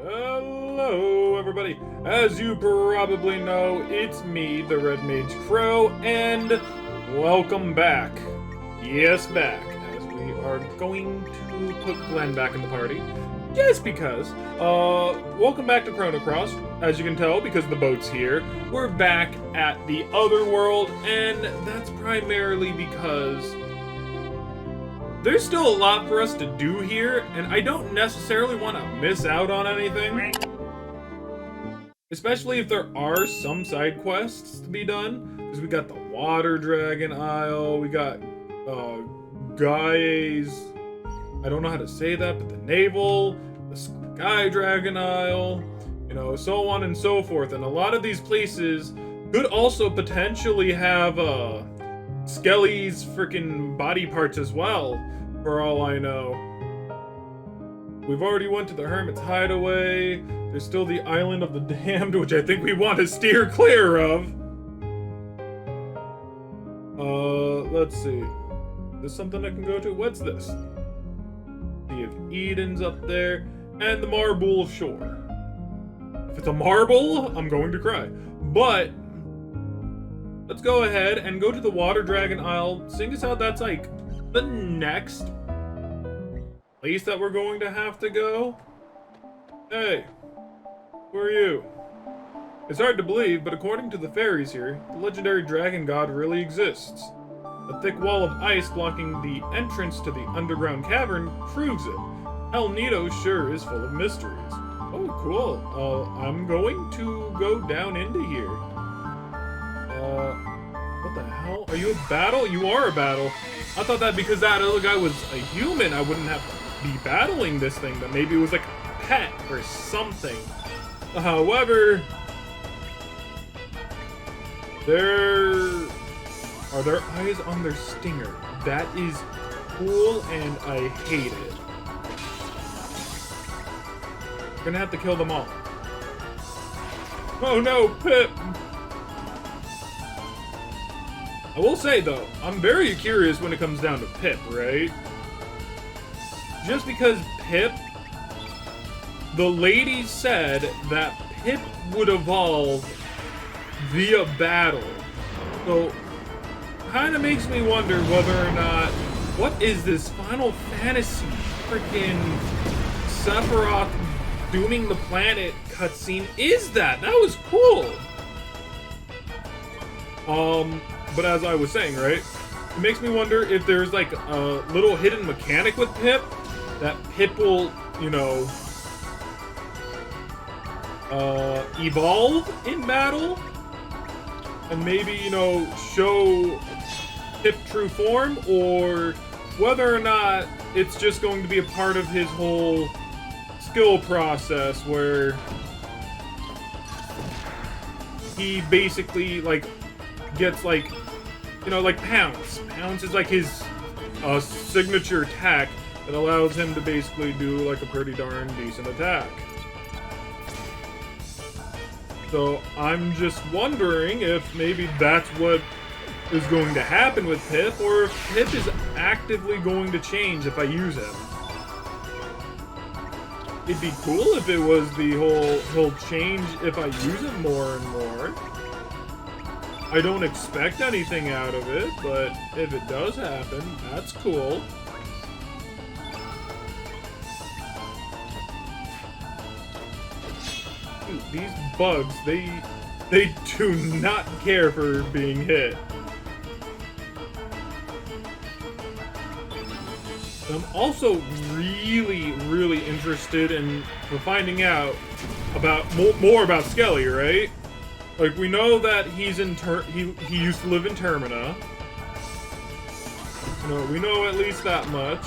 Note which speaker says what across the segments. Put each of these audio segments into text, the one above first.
Speaker 1: Hello, everybody. As you probably know, it's me, the Red Mage Crow, and welcome back. Yes, back, as we are going to put Glenn back in the party. Just because. Welcome back to CHRONO CROSS. As you can tell, because the boat's here, we're back at the other world, and that's primarily because there's still a lot for us to do here, and I don't necessarily want to miss out on anything. Especially if there are some side quests to be done. Because we got the Water Dragon Isle, we got Gaia's, I don't know how to say that, but the Naval, the Sky Dragon Isle, you know, so on and so forth. And a lot of these places could also potentially have Skelly's freaking body parts as well, for all I know. We've already went to the Hermit's Hideaway. There's still the Island of the Damned, which I think we want to steer clear of. Let's see. There's something I can go to. What's this? Sea of Eden's up there. And the Marble Shore. If it's a marble, I'm going to cry. But let's go ahead and go to the Water Dragon Isle, seeing as how that's like the next place that we're going to have to go. Hey, who are you? It's hard to believe, but according to the fairies here, the legendary dragon god really exists. A thick wall of ice blocking the entrance to the underground cavern proves it. El Nido sure is full of mysteries. Oh, cool. I'm going to go down into here. What the hell? Are you a battle? You are a battle. I thought that because that other guy was a human, I wouldn't have to be battling this thing, but maybe it was like a pet or something. However, are there eyes on their stinger? That is cool, and I hate it. We're gonna have to kill them all. Oh no, Pip! I will say, though, I'm very curious when it comes down to Pip, right? Just because Pip, the lady said that Pip would evolve via battle. So, kind of makes me wonder whether or not, what is this Final Fantasy freaking Sephiroth dooming the planet cutscene is that? That was cool! But as I was saying, right, it makes me wonder if there's like a little hidden mechanic with Pip, that Pip will, you know, evolve in battle, and maybe, you know, show Pip true form, or whether or not it's just going to be a part of his whole skill process where he basically, like, gets, like, you know, like Pounce. Pounce is like his signature attack that allows him to basically do like a pretty darn decent attack. So I'm just wondering if maybe that's what is going to happen with Pip, or if Pip is actively going to change if I use him. It'd be cool if it was the whole, he'll change if I use him more and more. I don't expect anything out of it, but if it does happen, that's cool. Dude, these bugs, they do not care for being hit. I'm also really, really interested in finding out about more about Skelly, right? Like, we know that he's in he used to live in Termina. You know, we know at least that much.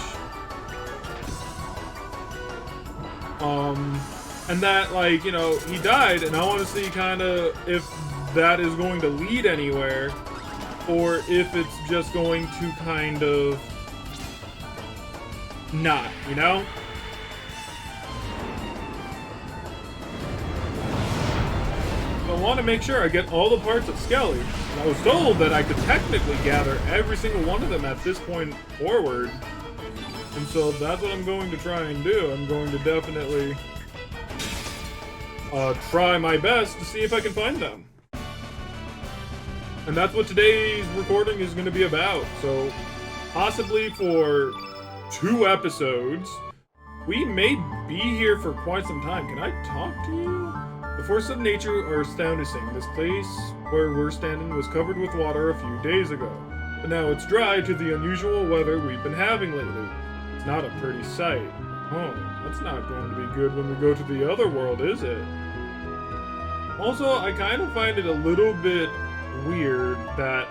Speaker 1: And that, like, you know, he died, and I want to see kind of if that is going to lead anywhere, or if it's just going to kind of not, you know? I want to make sure I get all the parts of Skelly. And I was told that I could technically gather every single one of them at this point forward. And so that's what I'm going to try and do. I'm going to definitely try my best to see if I can find them. And that's what today's recording is going to be about. So, possibly for 2 episodes, we may be here for quite some time. Can I talk to you? The forces of nature are astonishing. This place where we're standing was covered with water a few days ago, but now it's dry due to the unusual weather we've been having lately. It's not a pretty sight. Oh, that's not going to be good when we go to the other world, is it? Also, I kind of find it a little bit weird that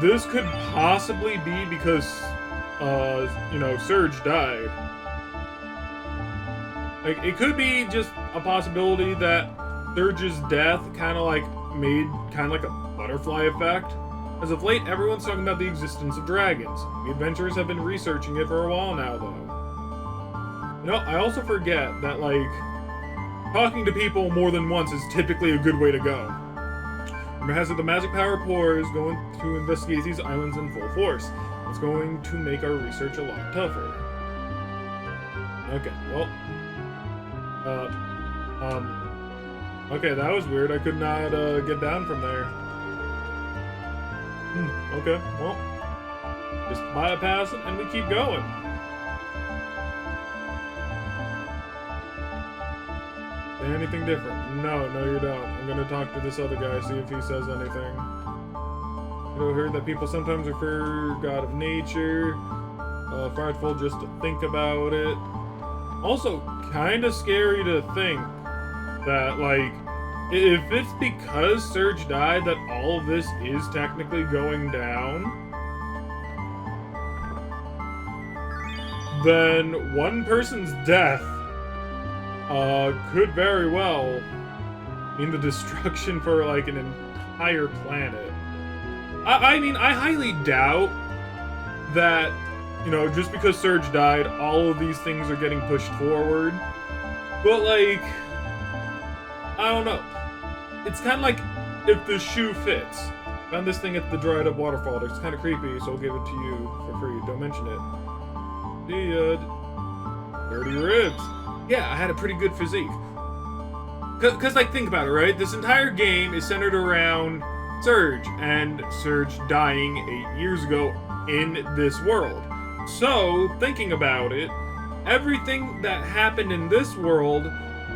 Speaker 1: this could possibly be because, Surge died. Like, it could be just a possibility that Surge's death kind of made like a butterfly effect. As of late, everyone's talking about the existence of dragons. The adventurers have been researching it for a while now, though. I also forget that, talking to people more than once is typically a good way to go. Rumor has it the magic power poor is going to investigate these islands in full force. It's going to make our research a lot tougher. Okay, well... Okay, that was weird. I could not, get down from there. Okay, well... Just bypass it and we keep going. Say anything different? No, you don't. I'm gonna talk to this other guy, see if he says anything. Heard that people sometimes refer God of nature. Frightful just to think about it. Also, kinda scary to think that, if it's because Surge died that all of this is technically going down, then one person's death could very well mean the destruction for, an entire planet. I mean, I highly doubt that, just because Surge died, all of these things are getting pushed forward. But, I don't know. It's kind of like if the shoe fits. Found this thing at the dried up waterfall. It's kind of creepy, so I'll give it to you for free. Don't mention it. Dirty ribs. Yeah, I had a pretty good physique. Because, think about it, right? This entire game is centered around Surge, and Surge dying 8 years ago in this world. So, thinking about it, everything that happened in this world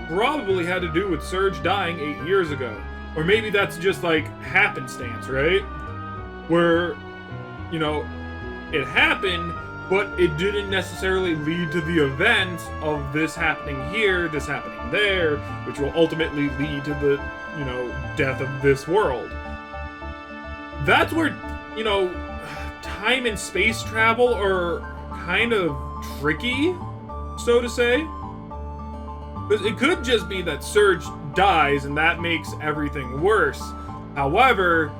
Speaker 1: probably had to do with Surge dying 8 years ago. Or maybe that's just, happenstance, right? Where, it happened, but it didn't necessarily lead to the events of this happening here, this happening there, which will ultimately lead to the, death of this world. That's where, time and space travel are kind of tricky, so to say. Because it could just be that Surge dies and that makes everything worse. However,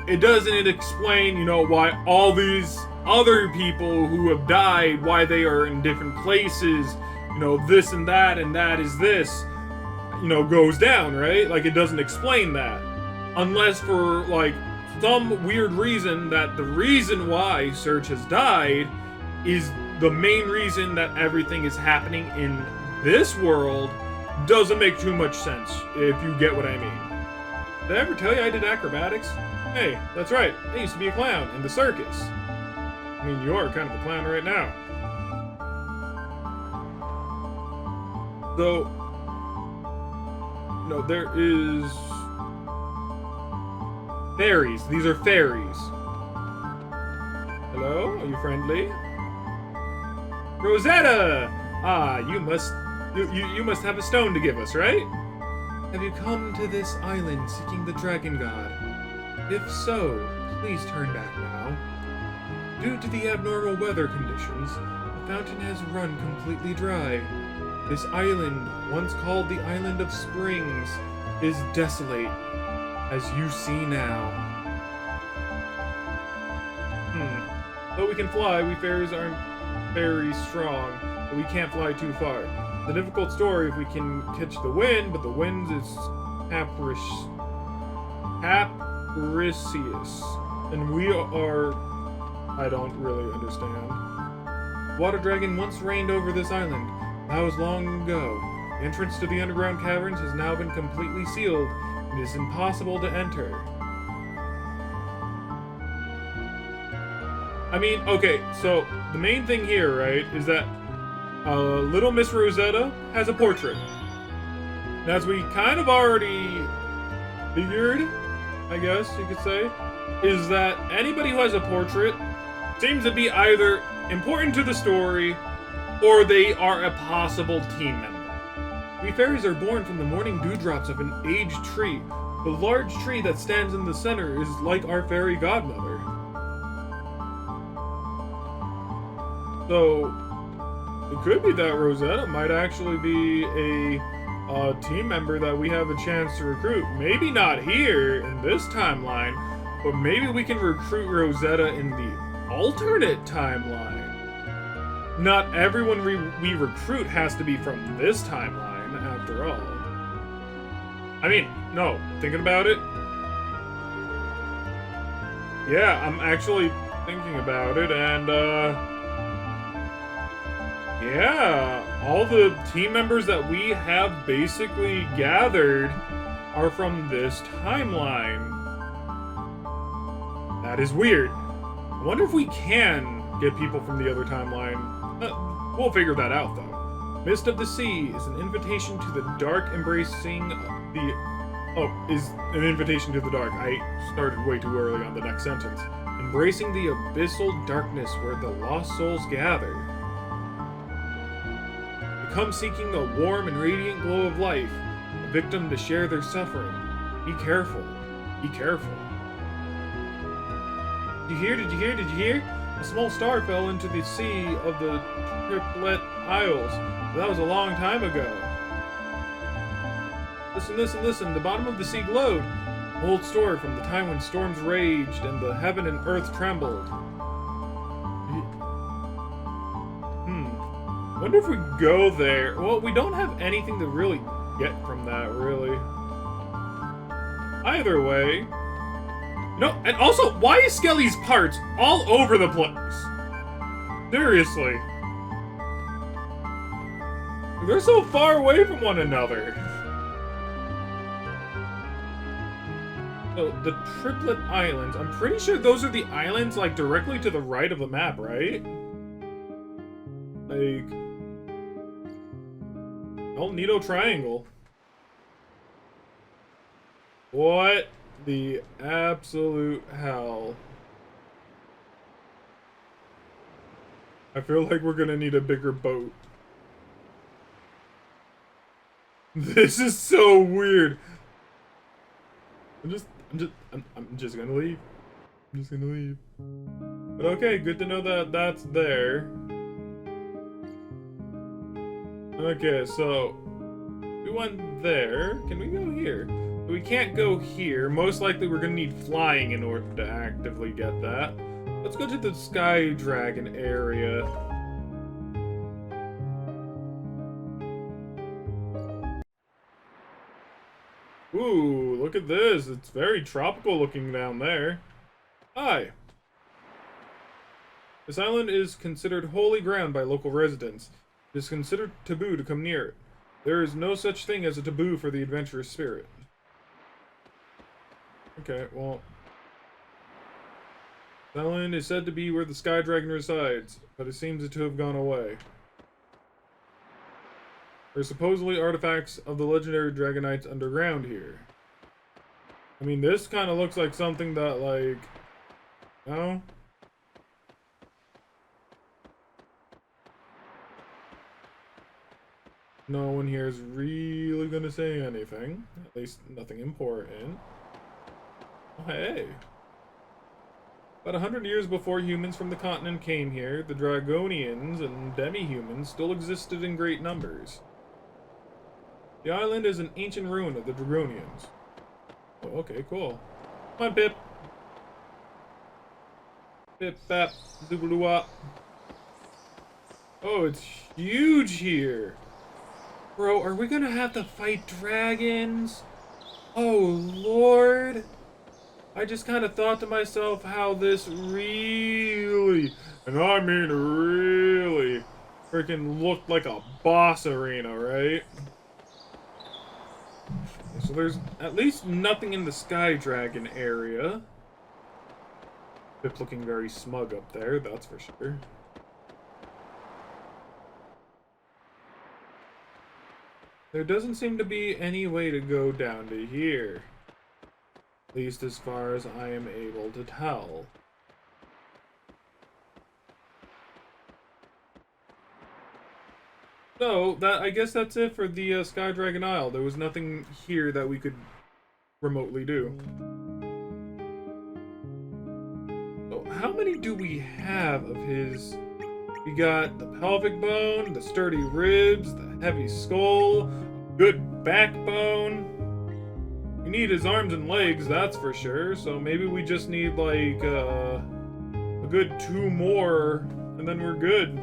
Speaker 1: it doesn't explain, why all these other people who have died, why they are in different places, this and that is this, goes down, right? It doesn't explain that. Unless for, some weird reason that the reason why Surge has died is the main reason that everything is happening in this world doesn't make too much sense, if you get what I mean. Did I ever tell you I did acrobatics? Hey, that's right, I used to be a clown in the circus. I mean, you are kind of a clown right now. So, there is... fairies. These are fairies. Hello? Are you friendly? Rosetta! Ah, you must have a stone to give us, right? Have you come to this island seeking the dragon god? If so, please turn back now. Due to the abnormal weather conditions, the fountain has run completely dry. This island, once called the Island of Springs, is desolate, as you see now. Though we can fly, we fairies aren't very strong, but we can't fly too far. It's a difficult story if we can catch the wind, but the wind is capricious, and we are... I don't really understand. Water dragon once reigned over this island. That was long ago. The entrance to the underground caverns has now been completely sealed. It is impossible to enter. I mean, okay, so the main thing here, right, is that little Miss Rosetta has a portrait. And as we kind of already figured, I guess you could say, is that anybody who has a portrait seems to be either important to the story or they are a possible team member. We fairies are born from the morning dewdrops of an aged tree. The large tree that stands in the center is like our fairy godmother. So, it could be that Rosetta might actually be a team member that we have a chance to recruit. Maybe not here in this timeline, but maybe we can recruit Rosetta in the alternate timeline. Not everyone we recruit has to be from this timeline, after all. I mean, no, thinking about it. Yeah, I'm actually thinking about it, and yeah, all the team members that we have basically gathered are from this timeline. That is weird. I wonder if we can get people from the other timeline. We'll figure that out, though. Mist of the Sea is an invitation to the dark, embracing the... Oh, is an invitation to the dark. I started way too early on the next sentence. Embracing the abyssal darkness where the lost souls gather. They come seeking the warm and radiant glow of life, a victim to share their suffering. Be careful. Be careful. Did you hear? Did you hear? Did you hear? A small star fell into the sea of the Triplet Isles. That was a long time ago. Listen, listen, listen. The bottom of the sea glowed. An old story from the time when storms raged and the heaven and earth trembled. Wonder if we go there. Well, we don't have anything to really get from that, really. Either way. No, and also, why is Skelly's parts all over the place? Seriously. They're so far away from one another. So, the Triplet Islands, I'm pretty sure those are the islands, like, directly to the right of the map, right? Like... El Nido Triangle. What the absolute hell? I feel like we're gonna need a bigger boat. This is so weird. I'm just gonna leave. I'm just gonna leave. But okay, good to know that that's there. Okay, so we went there. Can we go here? We can't go here. Most likely we're gonna need flying in order to actively get that. Let's go to the Sky Dragon area. Ooh, look at this. It's very tropical looking down there. Hi. This island is considered holy ground by local residents. It is considered taboo to come near it. There is no such thing as a taboo for the adventurous spirit. Okay, well... This island is said to be where the Sky Dragon resides, but it seems to have gone away. There are supposedly artifacts of the legendary Dragonites underground here. I mean, this kind of looks like something that, like... No? No one here is really gonna say anything. At least nothing important. Oh, hey. About 100 years before humans from the continent came here, the Dragonians and demi-humans still existed in great numbers. The island is an ancient ruin of the Dragonians. Oh, okay, cool. Come on, Pip. Pip, bap, zoobaloo-wop. Oh, it's huge here. Bro, are we gonna have to fight dragons? Oh, Lord. I just kind of thought to myself how this really, and I mean really, freaking looked like a boss arena, right? So there's at least nothing in the Sky Dragon area. Pip looking very smug up there, that's for sure. There doesn't seem to be any way to go down to here. At least as far as I am able to tell. So, I guess that's it for the Sky Dragon Isle. There was nothing here that we could remotely do. So, how many do we have of his? We got the pelvic bone, the sturdy ribs, the heavy skull, good backbone. We need his arms and legs, that's for sure. So maybe we just need like a good 2 more, and then we're good.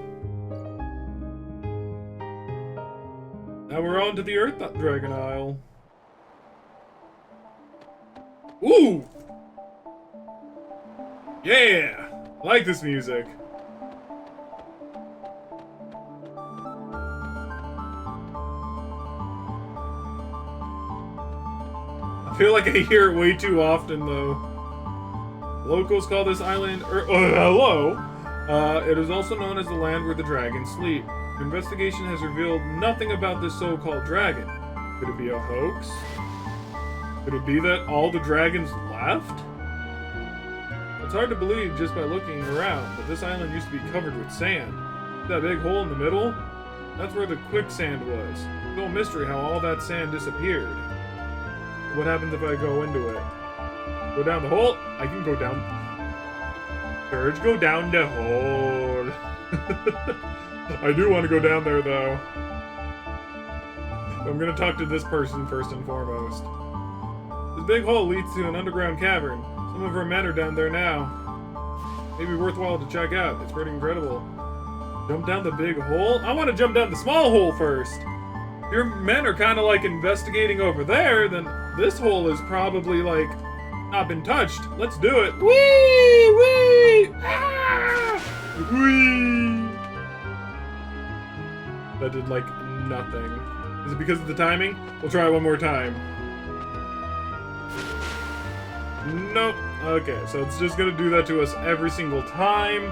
Speaker 1: Now we're on to the Earth Dragon Isle. Ooh! Yeah! I like this music. I feel like I hear it way too often, though. Locals call this island... hello! It is also known as the land where the dragons sleep. The investigation has revealed nothing about this so-called dragon. Could it be a hoax? Could it be that all the dragons left? It's hard to believe just by looking around, but this island used to be covered with sand. That big hole in the middle? That's where the quicksand was. It's no mystery how all that sand disappeared. What happens if I go into it? Go down the hole? I can go down... Courage, go down the hole. I do want to go down there, though. I'm gonna talk to this person first and foremost. This big hole leads to an underground cavern. Some of our men are down there now. Maybe worthwhile to check out. It's pretty incredible. Jump down the big hole? I want to jump down the small hole first. If your men are kind of like investigating over there, then this hole is probably like not been touched. Let's do it. Whee! Whee! Ah! Whee! That did like nothing. Is it because of the timing? We'll try it one more time. Nope. Okay, so it's just gonna do that to us every single time.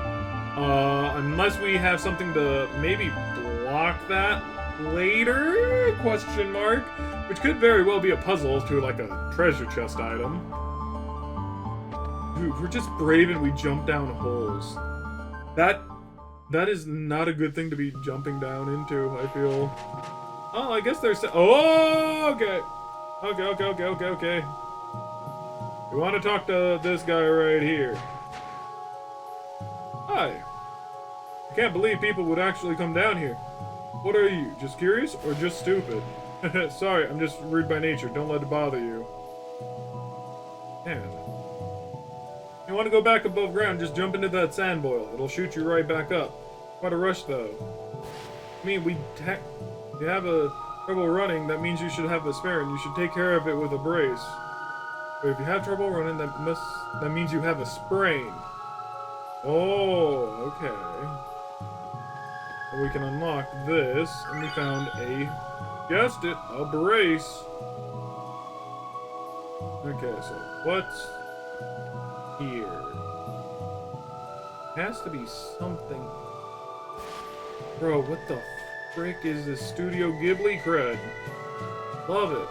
Speaker 1: Unless we have something to maybe block that later? Question mark. Which could very well be a puzzle to like a treasure chest item. Dude, we're just brave and we jump down holes. That is not a good thing to be jumping down into, I feel. Oh, I guess there's... Oh, okay. Okay. We want to talk to this guy right here. Hi. I can't believe people would actually come down here. What are you, just curious or just stupid? Sorry, I'm just rude by nature. Don't let it bother you. Man. You want to go back above ground, just jump into that sand boil. It'll shoot you right back up. Quite a rush, though. I mean, if you have a trouble running, that means you should have a spare, and you should take care of it with a brace. But if you have trouble running, that means you have a sprain. Oh, okay. So we can unlock this, and we found guessed it, a brace. Okay, so what's here? Has to be something. Bro, what the frick is this Studio Ghibli cred? Love it.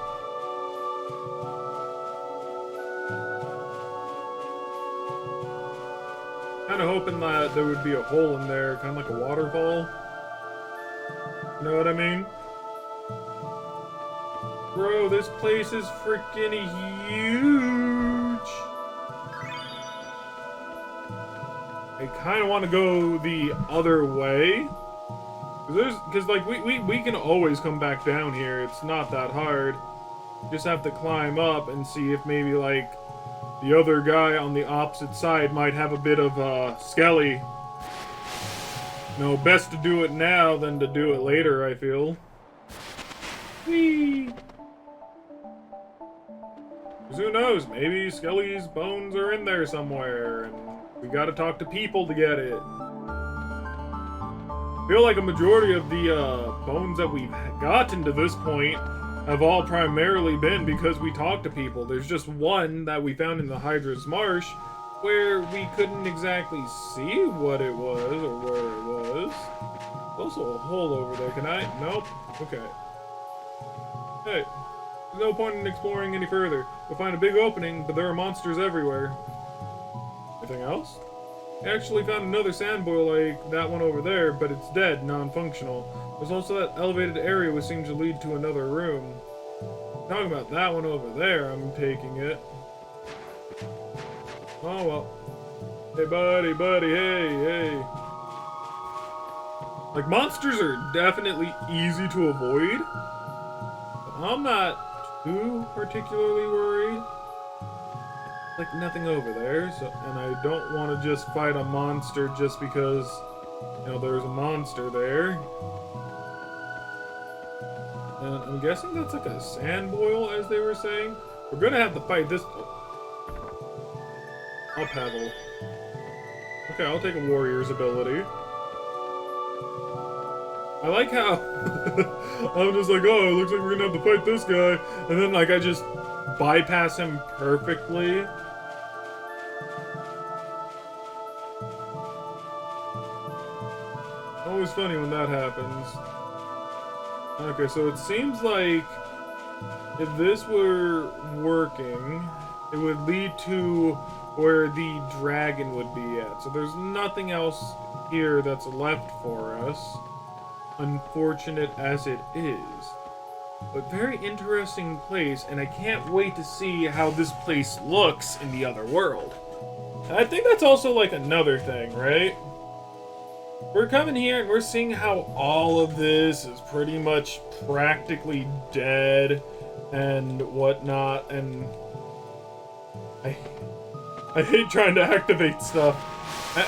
Speaker 1: Kinda hoping that there would be a hole in there, kinda like a waterfall. You know what I mean? Bro, this place is freaking huge! I kinda wanna go the other way. Because like, we can always come back down here. It's not that hard. You just have to climb up and see if maybe, like, the other guy on the opposite side might have a bit of, Skelly. No, best to do it now than to do it later, I feel. Whee! Because who knows, maybe Skelly's bones are in there somewhere, and we gotta talk to people to get it. I feel like a majority of the bones that we've gotten to this point have all primarily been because we talked to people. There's just one that we found in the Hydra's Marsh where we couldn't exactly see what it was or where it was. There's also a hole over there. Can I? Nope. Okay. Hey, there's no point in exploring any further. We'll find a big opening, but there are monsters everywhere. Anything else? I actually found another sand boil like that one over there, but it's dead, non-functional. There's also that elevated area which seems to lead to another room. Talking about that one over there, I'm taking it. Oh well. Hey buddy, hey. Like, monsters are definitely easy to avoid, but I'm not too particularly worried. Like, nothing over there, so, and I don't want to just fight a monster just because, you know, there's a monster there. And I'm guessing that's like a sand boil, as they were saying. We're gonna have to fight this. I'll paddle. Okay, I'll take a warrior's ability. I like how I'm just like, oh, it looks like we're gonna have to fight this guy, and then like I just bypass him perfectly. Always funny when that happens. Okay, so it seems like if this were working, it would lead to where the dragon would be at. So there's nothing else here that's left for us, unfortunate as it is. But very interesting place, and I can't wait to see how this place looks in the other world. And I think that's also like another thing, right? We're coming here and we're seeing how all of this is pretty much practically dead and whatnot, and I hate trying to activate stuff.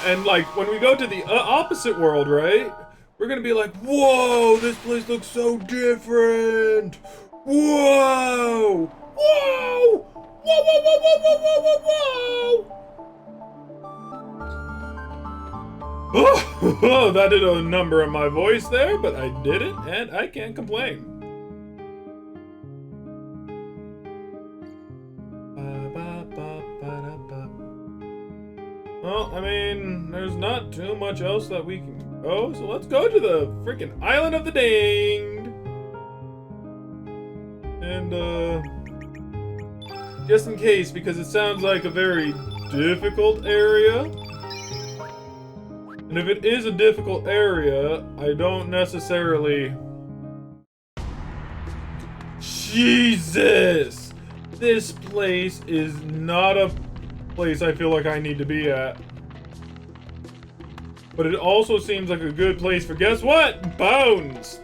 Speaker 1: And like, when we go to the opposite world, right? We're gonna be like, whoa, this place looks so different! Whoa! Whoa! Whoa, whoa, whoa, whoa, whoa, whoa, whoa! Oh, that did a number on my voice there, but I did it, and I can't complain. Well, I mean, there's not too much else that we can go, so let's go to the freaking Island of the Danged. And, just in case, because it sounds like a very difficult area. And if it is a difficult area, I don't necessarily... Jesus! This place is not a place I feel like I need to be at. But it also seems like a good place for, guess what? Bones!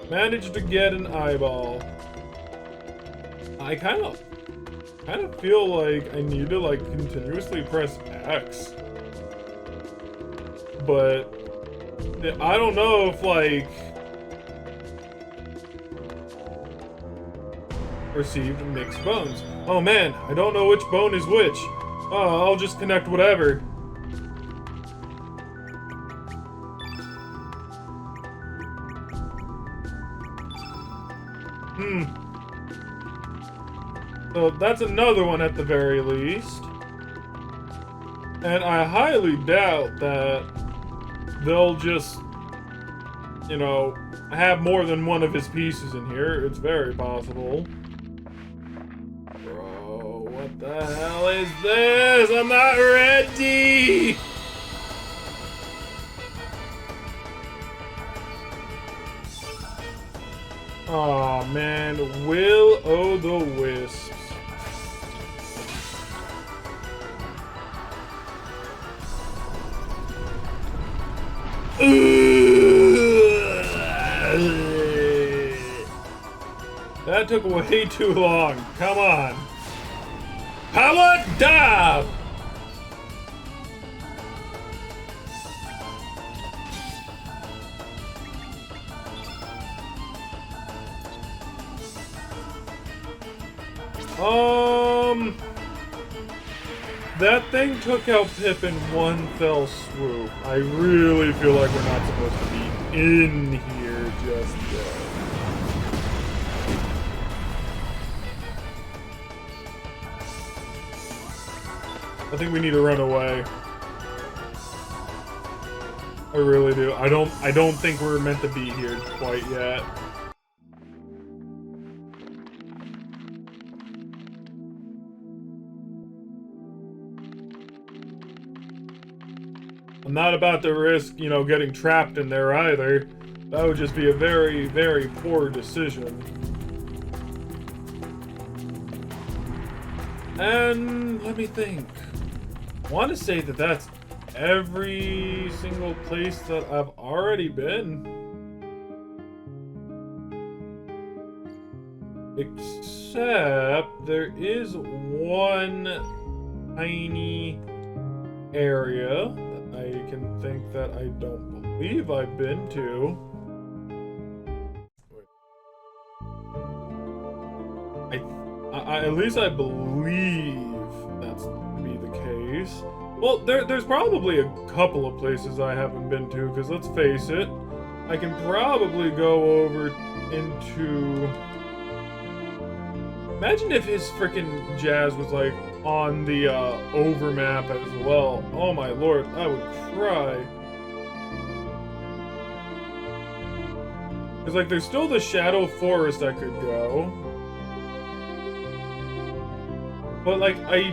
Speaker 1: Managed to get an eyeball. I kind of feel like I need to like continuously press X. But I don't know if like received mixed bones. Oh man, I don't know which bone is which. Oh, I'll just connect whatever. So that's another one at the very least. And I highly doubt that they'll just, you know, have more than one of his pieces in here. It's very possible. Bro, what the hell is this? I'm not ready! Aw, man. Will-o'-the-wisps. That took way too long. Come on. Power dive! That thing took out Pip in one fell swoop. I really feel like we're not supposed to be in here just go. I think we need to run away. I really do. I don't think we're meant to be here quite yet. I'm not about to risk, you know, getting trapped in there either. That would just be a very, very poor decision. And let me think. I want to say that that's every single place that I've already been. Except there is one tiny area that I can think that I don't believe I've been to. At least I believe that's to be the case. Well, there's probably a couple of places I haven't been to, because let's face it, I can probably go over into... Imagine if his freaking jazz was, like, on the overmap as well. Oh my lord, I would cry. Because, like, there's still the Shadow Forest I could go. But, like, I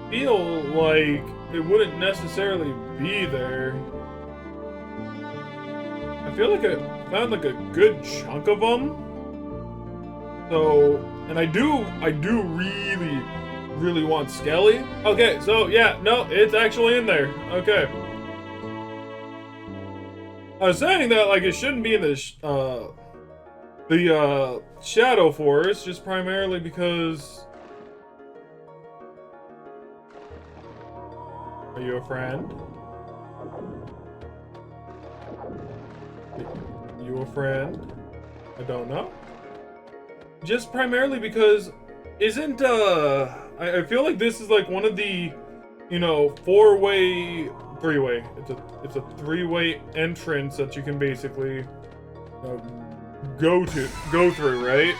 Speaker 1: feel like it wouldn't necessarily be there. I feel like I found, like, a good chunk of them. So, and I do really, really want Skelly. Okay, so, yeah, no, it's actually in there. Okay. I was saying that, like, it shouldn't be in the Shadow Forest, just primarily because... Are you a friend? You a friend? I don't know. Just primarily because isn't I feel like this is like one of the, you know, three-way. It's a three-way entrance that you can basically go through, right?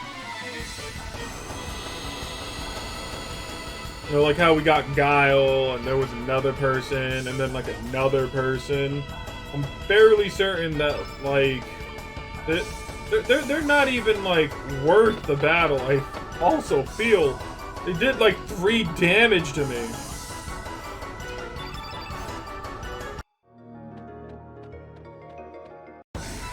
Speaker 1: You know, like how we got Guile, and there was another person, and then, like, another person. I'm fairly certain that, like, they're not even, like, worth the battle. I also feel they did, like, 3 damage to me.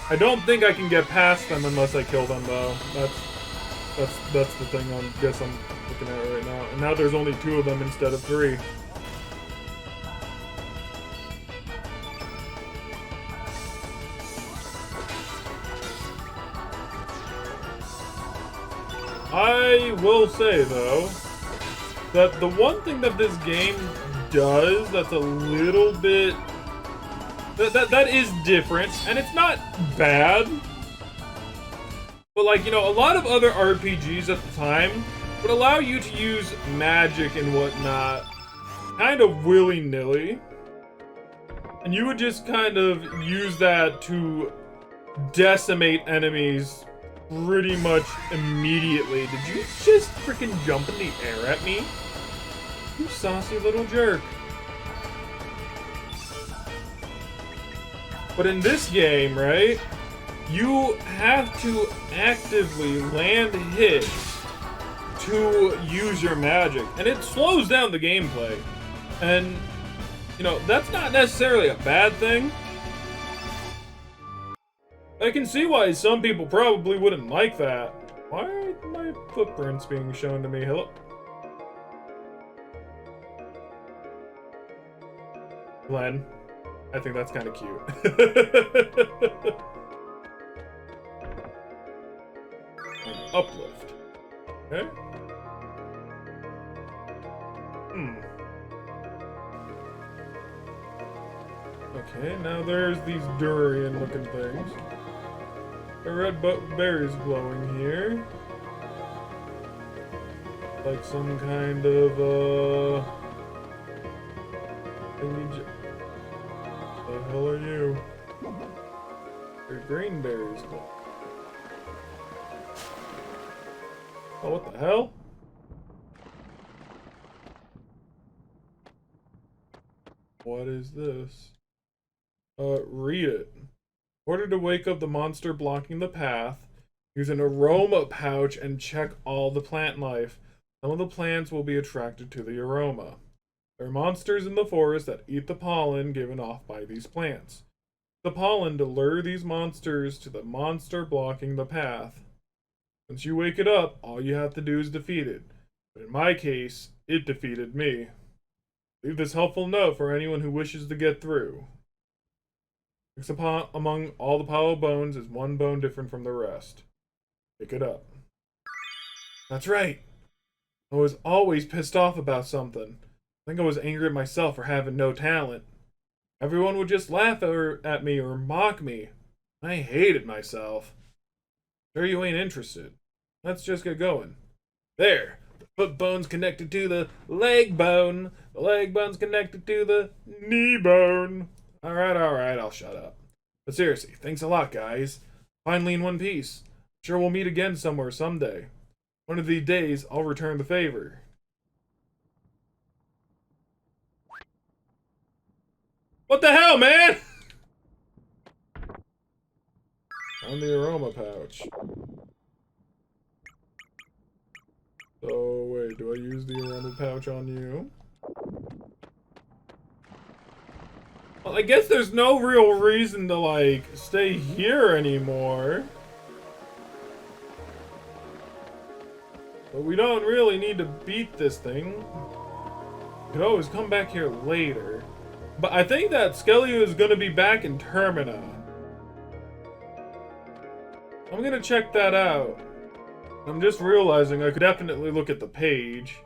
Speaker 1: I don't think I can get past them unless I kill them, though. That's the thing I guess I'm looking at right now. And now there's only 2 of them instead of 3. I will say, though, that the one thing that this game does that's a little bit... That is different, and it's not bad. But, like, you know, a lot of other RPGs at the time would allow you to use magic and whatnot kind of willy-nilly. And you would just kind of use that to decimate enemies pretty much immediately. Did you just freaking jump in the air at me? You saucy little jerk. But in this game, right? You have to actively land hits to use your magic. And it slows down the gameplay. And, you know, that's not necessarily a bad thing. I can see why some people probably wouldn't like that. Why are my footprints being shown to me? Hello? Glenn, I think that's kind of cute. Uplift. Okay. Okay, now there's these durian looking things. A red berry's glowing here. Like some kind of thingy. The hell are you? Your green berries. Oh, what the hell? What is this? Read it. In order to wake up the monster blocking the path, use an aroma pouch and check all the plant life. Some of the plants will be attracted to the aroma. There are monsters in the forest that eat the pollen given off by these plants. The pollen to lure these monsters to the monster blocking the path. Once you wake it up, all you have to do is defeat it. But in my case, it defeated me. Leave this helpful note for anyone who wishes to get through. Mix among all the pile of bones is one bone different from the rest. Pick it up. That's right. I was always pissed off about something. I think I was angry at myself for having no talent. Everyone would just laugh at me or mock me. I hated myself. Sure you ain't interested. Let's just get going. There. The foot bone's connected to the leg bone. The leg bone's connected to the knee bone. Alright, I'll shut up. But seriously, thanks a lot, guys. Finally in one piece. Sure we'll meet again somewhere someday. One of these days, I'll return the favor. What the hell, man? On the aroma pouch. So, wait, do I use the aroma pouch on you? Well, I guess there's no real reason to, like, stay here anymore. But we don't really need to beat this thing. We could always come back here later. But I think that Skelly is going to be back in Termina. I'm going to check that out. I'm just realizing I could definitely look at the page.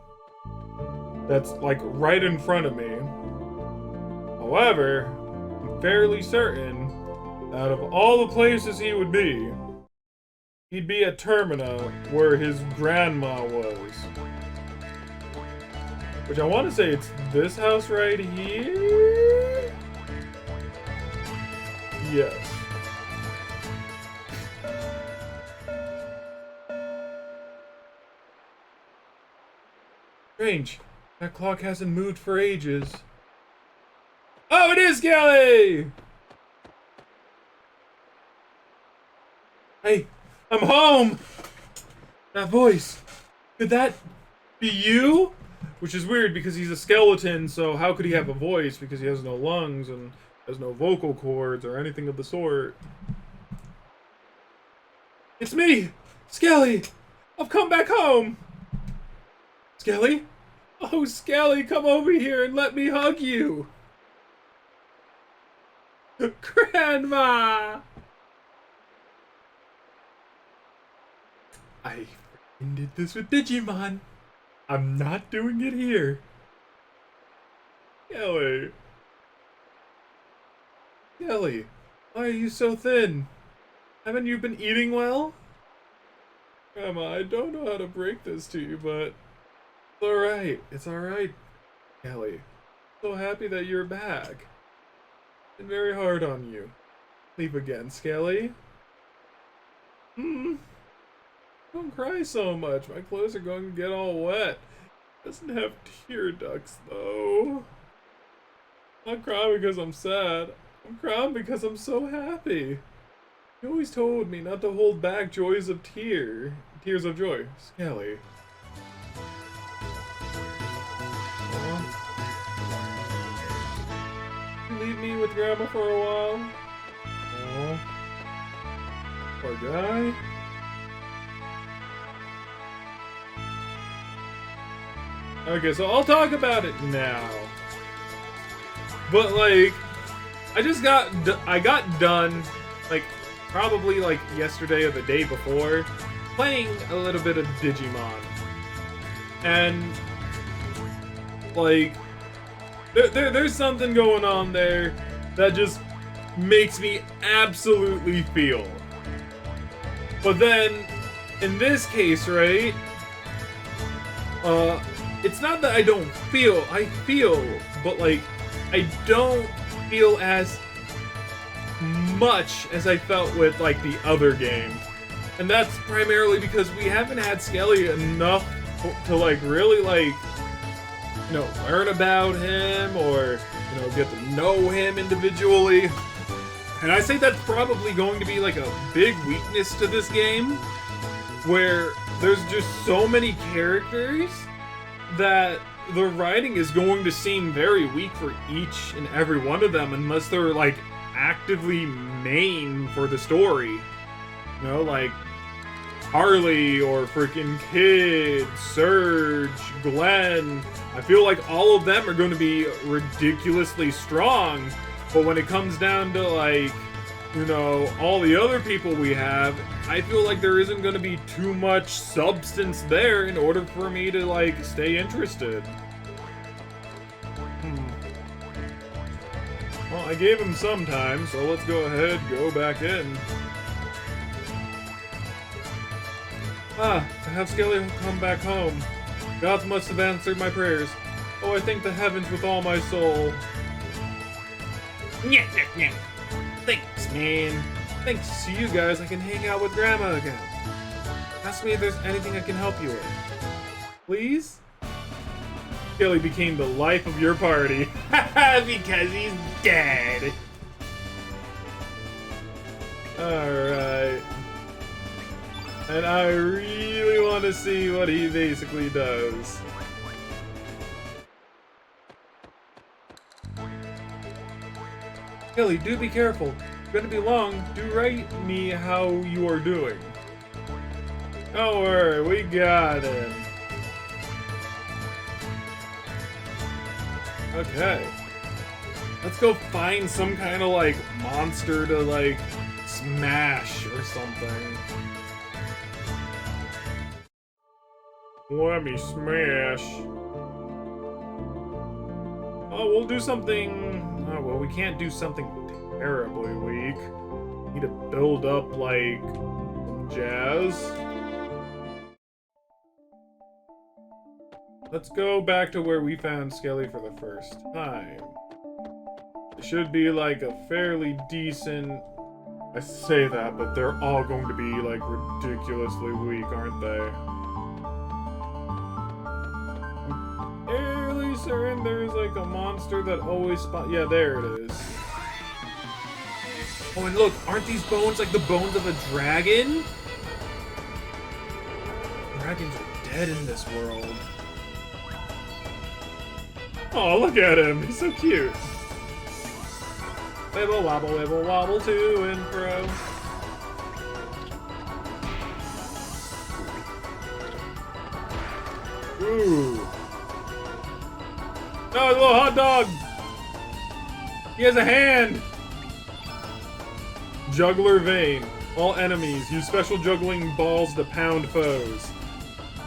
Speaker 1: That's, like, right in front of me. However, I'm fairly certain that out of all the places he would be, he'd be at Termina, where his grandma was. Which I want to say it's this house right here? Yes. Strange. That clock hasn't moved for ages. Oh, it is Skelly! Hey, I'm home! That voice. Could that be you? Which is weird because he's a skeleton, so how could he have a voice? Because he has no lungs and has no vocal cords or anything of the sort. It's me! Skelly! I've come back home! Skelly? Oh, Skelly, come over here and let me hug you! Grandma! I freaking did this with Digimon. I'm not doing it here. Skelly. Skelly, why are you so thin? Haven't you been eating well? Grandma, I don't know how to break this to you, but it's alright. It's alright, Skelly. So happy that you're back. It's been very hard on you. Sleep again, Skelly. Don't cry so much. My clothes are going to get all wet. Doesn't have tear ducts though. I'm not crying because I'm sad. I'm crying because I'm so happy. You always told me not to hold back tears of joy. Skelly. You leave me with Grandma for a while? Aww. Poor guy. Okay, so I'll talk about it now. But like, I got done, like, probably like yesterday or the day before, playing a little bit of Digimon. And like, there's something going on there that just makes me absolutely feel. But then, in this case, right, it's not that I don't feel, I feel, but like, I don't feel as much as I felt with like the other game. And that's primarily because we haven't had Skelly enough to like really like, you know, learn about him or, you know, get to know him individually. And I say that's probably going to be like a big weakness to this game, where there's just so many characters that the writing is going to seem very weak for each and every one of them unless they're like actively main for the story. You know, like Harley or freaking Kid, Surge, Glenn. I feel like all of them are going to be ridiculously strong, but when it comes down to like, you know, all the other people we have, I feel like there isn't going to be too much substance there in order for me to like stay interested. Well, I gave him some time, so let's go ahead, go back in. To have Skelly come back home. Gods must have answered my prayers. Oh, I thank the heavens with all my soul. Nyeh, nyeh, nyeh. Thanks, man. Thanks to you guys, I can hang out with Grandma again. Ask me if there's anything I can help you with. Please? Skelly became the life of your party. Because he's dead. Alright. And I really want to see what he basically does. Skelly, do be careful. It's gonna be long. Do write me how you are doing. Don't worry, we got him. Okay. Let's go find some kind of like monster to like smash or something. Let me smash. Oh, we'll do something. Oh, well, we can't do something terribly weak. Need to build up, like, some jazz. Let's go back to where we found Skelly for the first time. It should be, like, a fairly decent... I say that, but they're all going to be, like, ridiculously weak, aren't they? Fairly certain there's like a monster that always yeah, there it is. Oh, and look, aren't these bones like the bones of a dragon? Dragons are dead in this world. Oh, look at him, he's so cute. Wibble wobble to and fro. Ooh. Oh, a little hot dog! He has a hand! Juggler Vein. All enemies use special juggling balls to pound foes.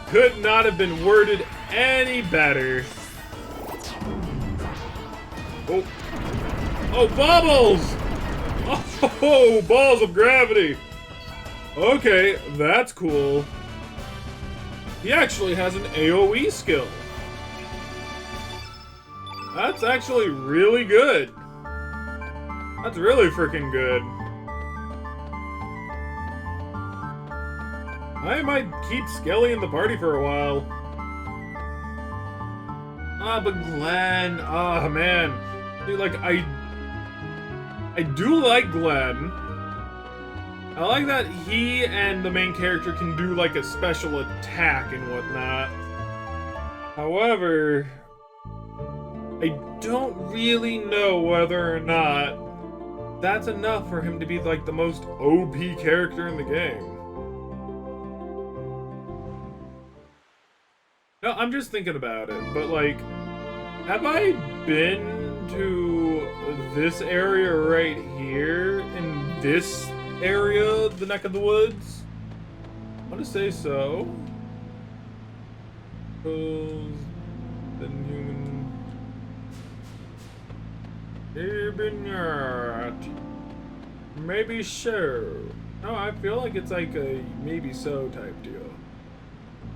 Speaker 1: Could not have been worded any better. Oh. Oh, bubbles! Oh, balls of gravity! Okay, that's cool. He actually has an AoE skill. That's actually really good. That's really freaking good. I might keep Skelly in the party for a while. Ah, but Glenn. Ah, man. Dude, like, I do like Glenn. I like that he and the main character can do, like, a special attack and whatnot. However... I don't really know whether or not that's enough for him to be like the most OP character in the game. No, I'm just thinking about it, but like, have I been to this area right here, in this area, the neck of the woods? I want to say so. Then human... Maybe so. No, I feel like it's like a maybe so type deal.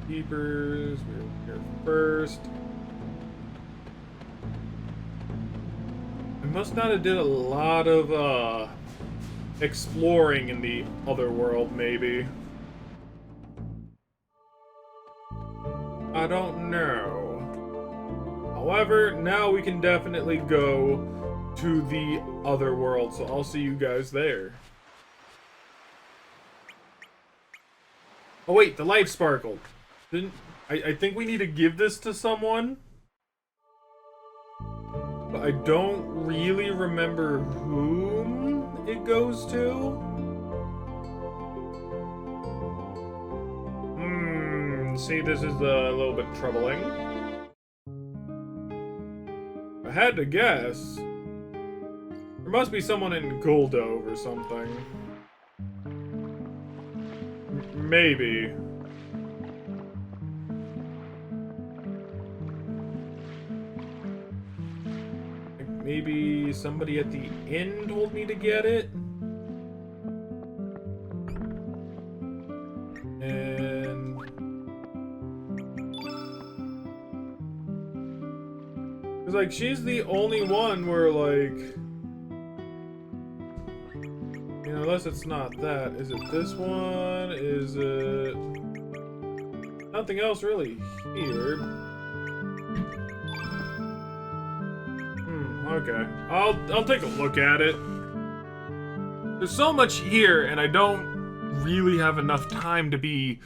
Speaker 1: Keepers, we're here first. I must not have did a lot of exploring in the other world, maybe. I don't know. However, now we can definitely go to the other world, so I'll see you guys there. Oh wait, the life sparkled. I think we need to give this to someone. But I don't really remember whom it goes to. See, this is a little bit troubling. I had to guess. There must be someone in Goldove or something. Maybe. Maybe somebody at the inn told me to get it. And it's like she's the only one where, like, you know, unless it's not that. Is it this one? Is it nothing else really here? Okay, I'll take a look at it. There's so much here, and I don't really have enough time to be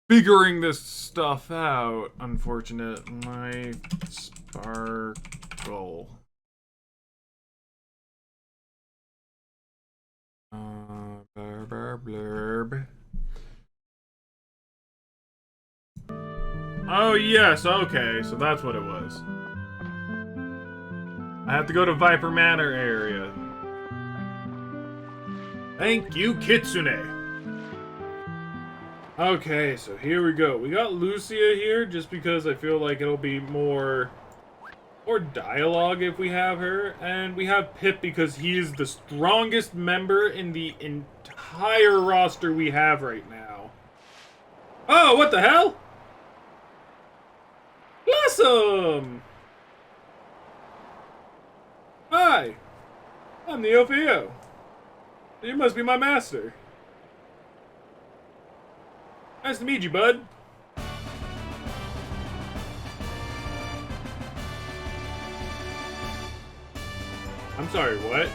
Speaker 1: figuring this stuff out. Unfortunate. My sparkle. Blurb. Oh yes, okay, so that's what it was. I have to go to Viper Manor area. Thank you, Kitsune. Okay, so here we go. We got Lucia here just because I feel like it'll be more dialogue if we have her. And we have Pip because he is the strongest member in the entire roster we have right now. Oh, what the hell? Blossom! Hi! I'm the OPO. You must be my master. Nice to meet you, bud. I'm sorry, what?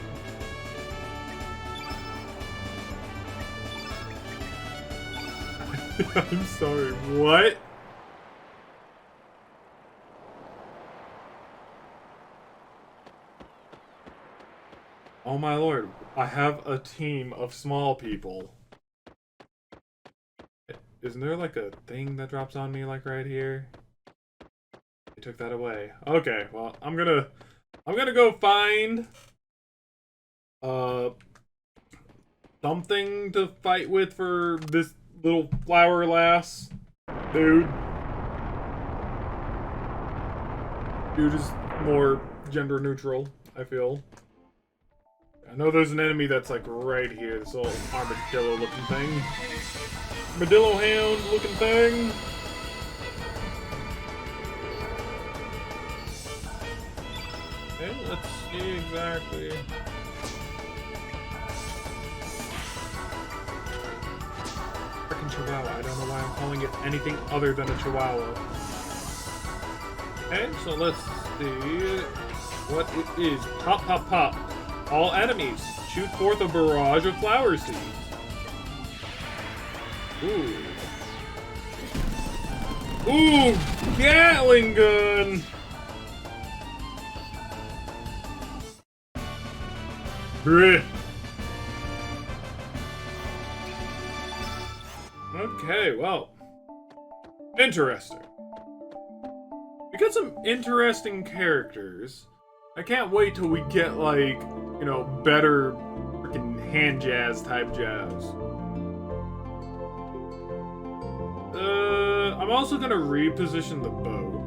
Speaker 1: I'm sorry, what? Oh my lord, I have a team of small people. Isn't there like a thing that drops on me like right here? They took that away. Okay, well, I'm gonna go find something to fight with for this little flower lass. Dude is more gender neutral, I feel. I know there's an enemy that's like right here, this little armadillo looking thing. Armadillo hound looking thing. Okay, let's see exactly. Frickin' chihuahua. I don't know why I'm calling it anything other than a chihuahua. Okay, so let's see what it is. Pop, pop, pop. All enemies shoot forth a barrage of flower seeds. Ooh. Ooh, Gatling gun! Blech. Okay, well. Interesting. We got some interesting characters. I can't wait till we get, like, you know, better freaking hand jazz type jazz. I'm also gonna reposition the bow.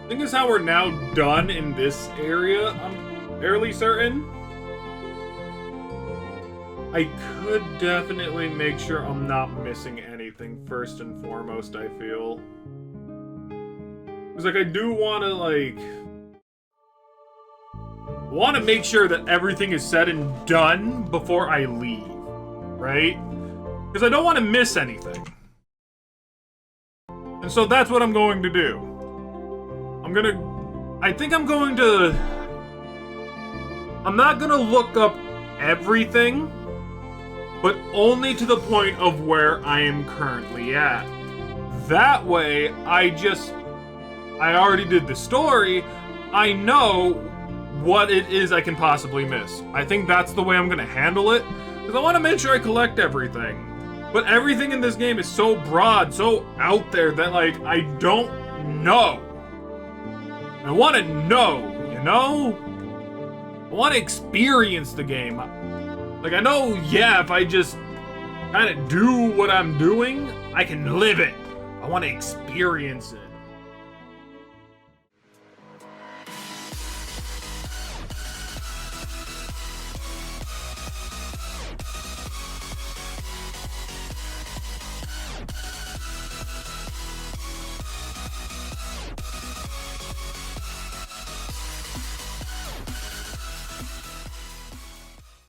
Speaker 1: I think is how we're now done in this area, I'm fairly certain. I could definitely make sure I'm not missing anything first and foremost, I feel. Because, like, I do want to, like... I want to make sure that everything is said and done before I leave, right? Because I don't want to miss anything. And so that's what I'm going to do. I think I'm going to... I'm not going to look up everything, but only to the point of where I am currently at. That way, I already did the story. I know what it is I can possibly miss. I think that's the way I'm going to handle it, because I want to make sure I collect everything. But everything in this game is so broad, so out there, that, like, I don't know. I want to know, you know? I want to experience the game. Like, I know, yeah, if I just kind of do what I'm doing, I can live it. I want to experience it.